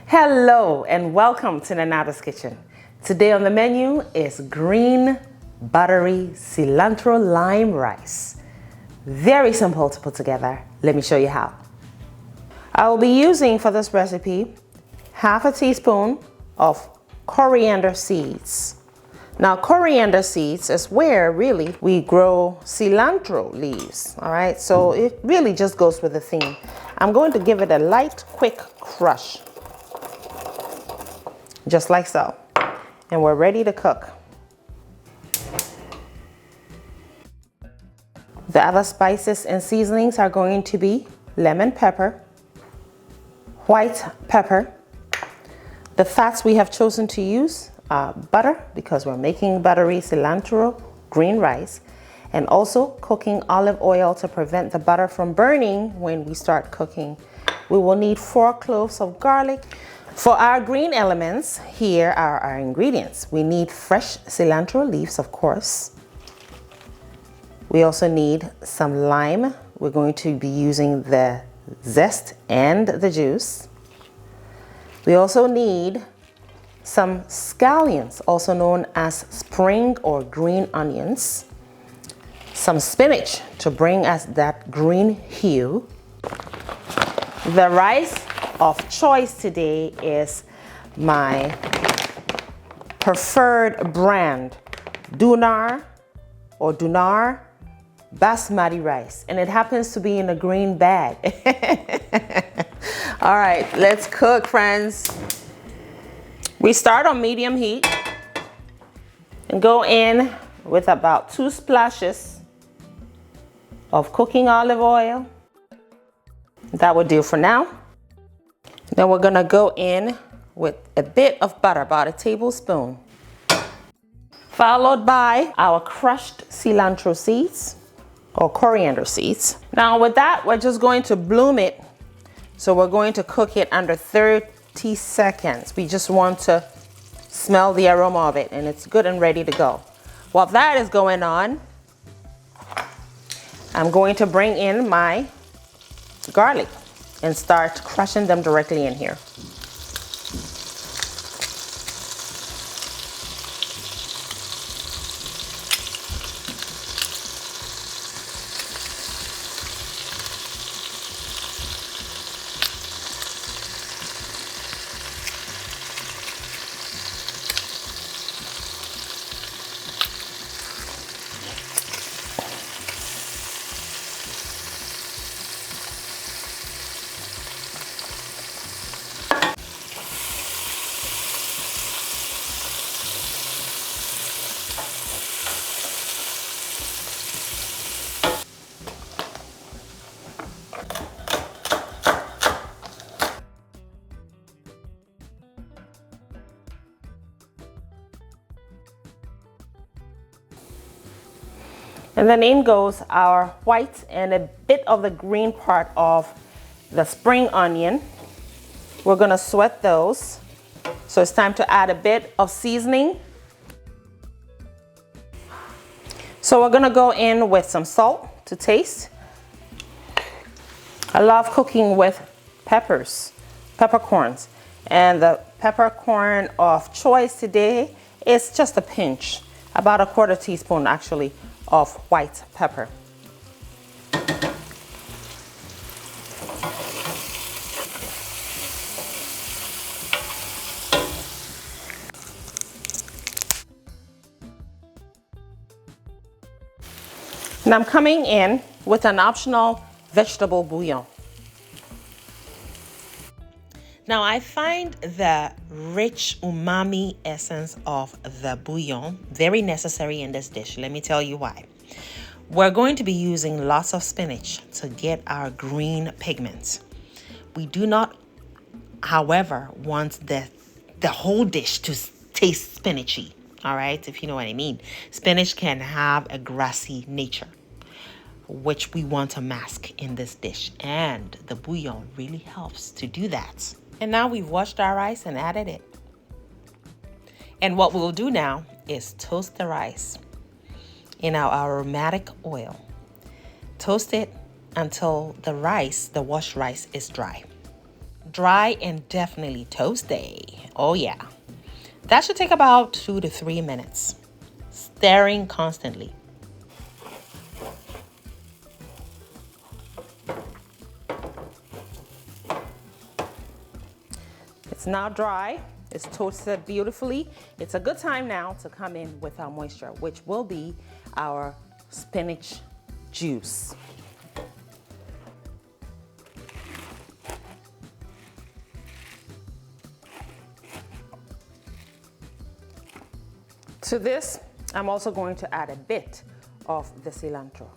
Hello and welcome to Nana's Kitchen. Today on the menu is green, buttery cilantro lime rice. Very simple to put together. Let me show you how. I will be using for this recipe half a teaspoon of coriander seeds. Now coriander seeds is where really we grow cilantro leaves, all right? So it really just goes with the theme. I'm going to give it a light, quick crush. Just like so. And we're ready to cook. The other spices and seasonings are going to be lemon pepper, white pepper. The fats we have chosen to use are butter, because we're making buttery cilantro green rice, and also cooking olive oil to prevent the butter from burning when we start cooking. We will need 4 cloves of garlic. For our green elements, here are our ingredients. We need fresh cilantro leaves, of course. We also need some lime. We're going to be using the zest and the juice. We also need some scallions, also known as spring or green onions. Some spinach to bring us that green hue. The rice of choice today is my preferred brand, Dunar basmati rice, and it happens to be in a green bag. All right, let's cook, friends. We start on medium heat and go in with about 2 splashes of cooking olive oil. That would do for now. Then we're gonna go in with a bit of butter, about a tablespoon, followed by our crushed cilantro seeds or coriander seeds. Now with that, we're just going to bloom it. So we're going to cook it under 30 seconds. We just want to smell the aroma of it, and it's good and ready to go. While that is going on, I'm going to bring in my garlic and start crushing them directly in here. And then in goes our white and a bit of the green part of the spring onion. We're gonna sweat those. So it's time to add a bit of seasoning. So we're gonna go in with some salt to taste. I love cooking with peppercorns. And the peppercorn of choice today is just a pinch, about a 1/4 teaspoon actually, of white pepper. And I'm coming in with an optional vegetable bouillon. Now I find the rich umami essence of the bouillon very necessary in this dish. Let me tell you why. We're going to be using lots of spinach to get our green pigments. We do not, however, want the whole dish to taste spinachy, all right, if you know what I mean. Spinach can have a grassy nature, which we want to mask in this dish, and the bouillon really helps to do that. And now we've washed our rice and added it. And what we'll do now is toast the rice in our aromatic oil. Toast it until the washed rice is dry. dry and definitely toasty. Oh yeah. That should take about 2 to 3 minutes. Stirring constantly. It's now dry. It's toasted beautifully. It's a good time now to come in with our moisture, which will be our spinach juice. To this, I'm also going to add a bit of the cilantro.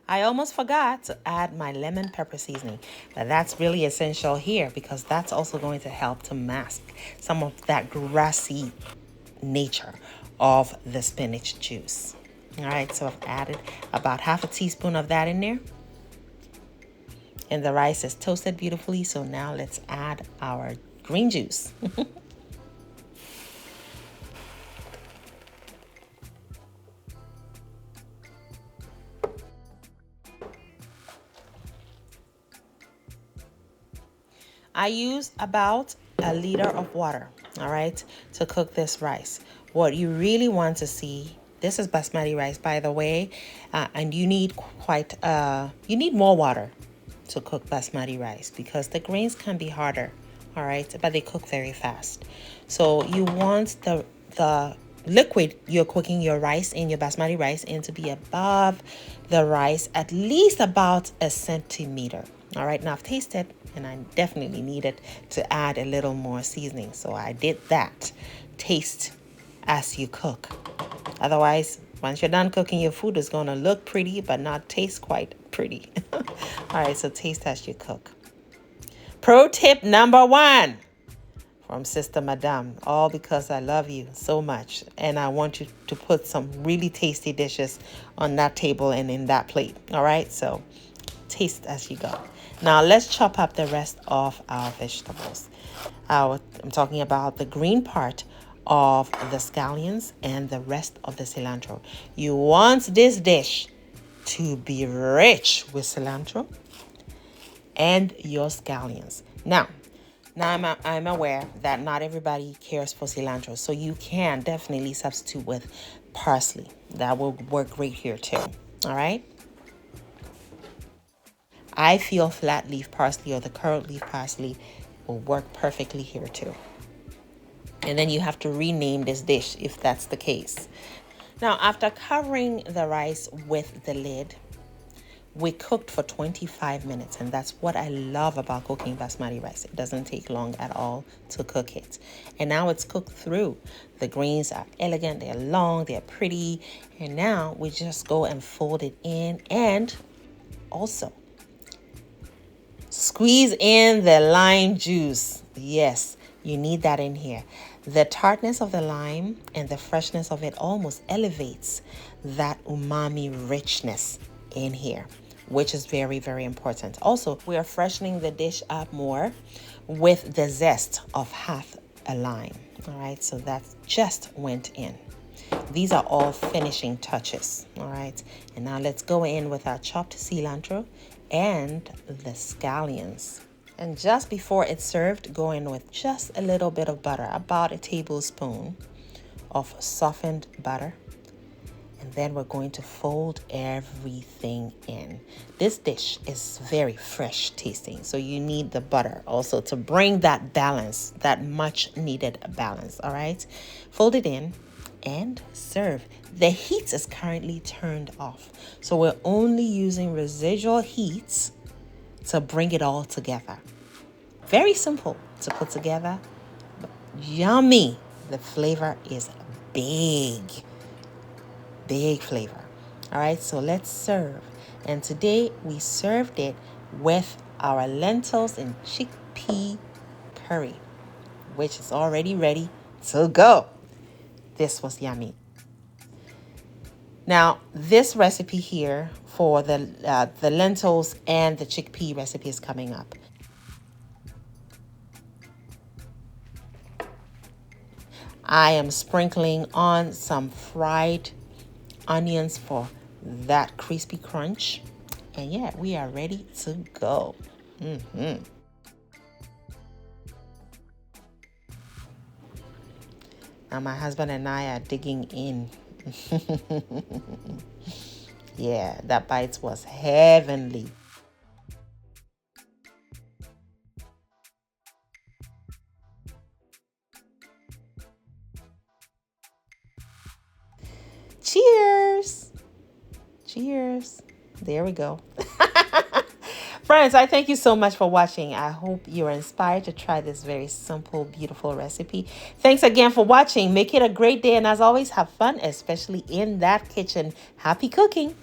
I almost forgot to add my lemon pepper seasoning, but that's really essential here because that's also going to help to mask some of that grassy nature of the spinach juice. All right, so I've added about half a teaspoon of that in there. And the rice is toasted beautifully, so now let's add our green juice. I use about a liter of water, all right, to cook this rice. What you really want to see, this is basmati rice, by the way, and you need you need more water to cook basmati rice because the grains can be harder, all right, but they cook very fast. So you want the liquid you're cooking your rice in, your basmati rice in, to be above the rice at least about a centimeter. All right, now I've tasted and I definitely needed to add a little more seasoning, so I did that. Taste as you cook. Otherwise, once you're done cooking, your food is going to look pretty but not taste quite pretty. All right, so taste as you cook. Pro tip number 1 from Sister Madame, all because I love you so much and I want you to put some really tasty dishes on that table and in that plate. All right, so taste as you go. Now let's chop up the rest of our vegetables. I'm talking about the green part of the scallions and the rest of the cilantro. You want this dish to be rich with cilantro and your scallions. Now I'm aware that not everybody cares for cilantro, so you can definitely substitute with parsley. That will work great here too. All right. I feel flat leaf parsley or the curled leaf parsley will work perfectly here too. And then you have to rename this dish if that's the case. Now, after covering the rice with the lid, we cooked for 25 minutes, and that's what I love about cooking basmati rice. It doesn't take long at all to cook it. And now it's cooked through. The greens are elegant, they're long, they're pretty. And now we just go and fold it in, and also squeeze in the lime juice. Yes, you need that in here. The tartness of the lime and the freshness of it almost elevates that umami richness in here, which is very, very important. Also, we are freshening the dish up more with the zest of half a lime. All right, so that just went in. These are all finishing touches. All right, and now let's go in with our chopped cilantro and the scallions. And just before it's served, go in with just a little bit of butter, about a tablespoon of softened butter. And then we're going to fold everything in. This dish is very fresh tasting, so you need the butter also to bring that balance, that much needed balance. All right, fold it in and serve. The heat is currently turned off, so we're only using residual heats to bring it all together. Very simple to put together, but yummy. The flavor is big flavor. All right, so let's serve. And today we served it with our lentils and chickpea curry, which is already ready to go. This was yummy. Now, this recipe here for the lentils and the chickpea recipe is coming up. I am sprinkling on some fried onions for that crispy crunch. And yeah, we are ready to go. Now my husband and I are digging in. Yeah, that bite was heavenly. Cheers. Cheers. There we go. Friends, I thank you so much for watching. I hope you're inspired to try this very simple, beautiful recipe. Thanks again for watching. Make it a great day. And as always, have fun, especially in that kitchen. Happy cooking.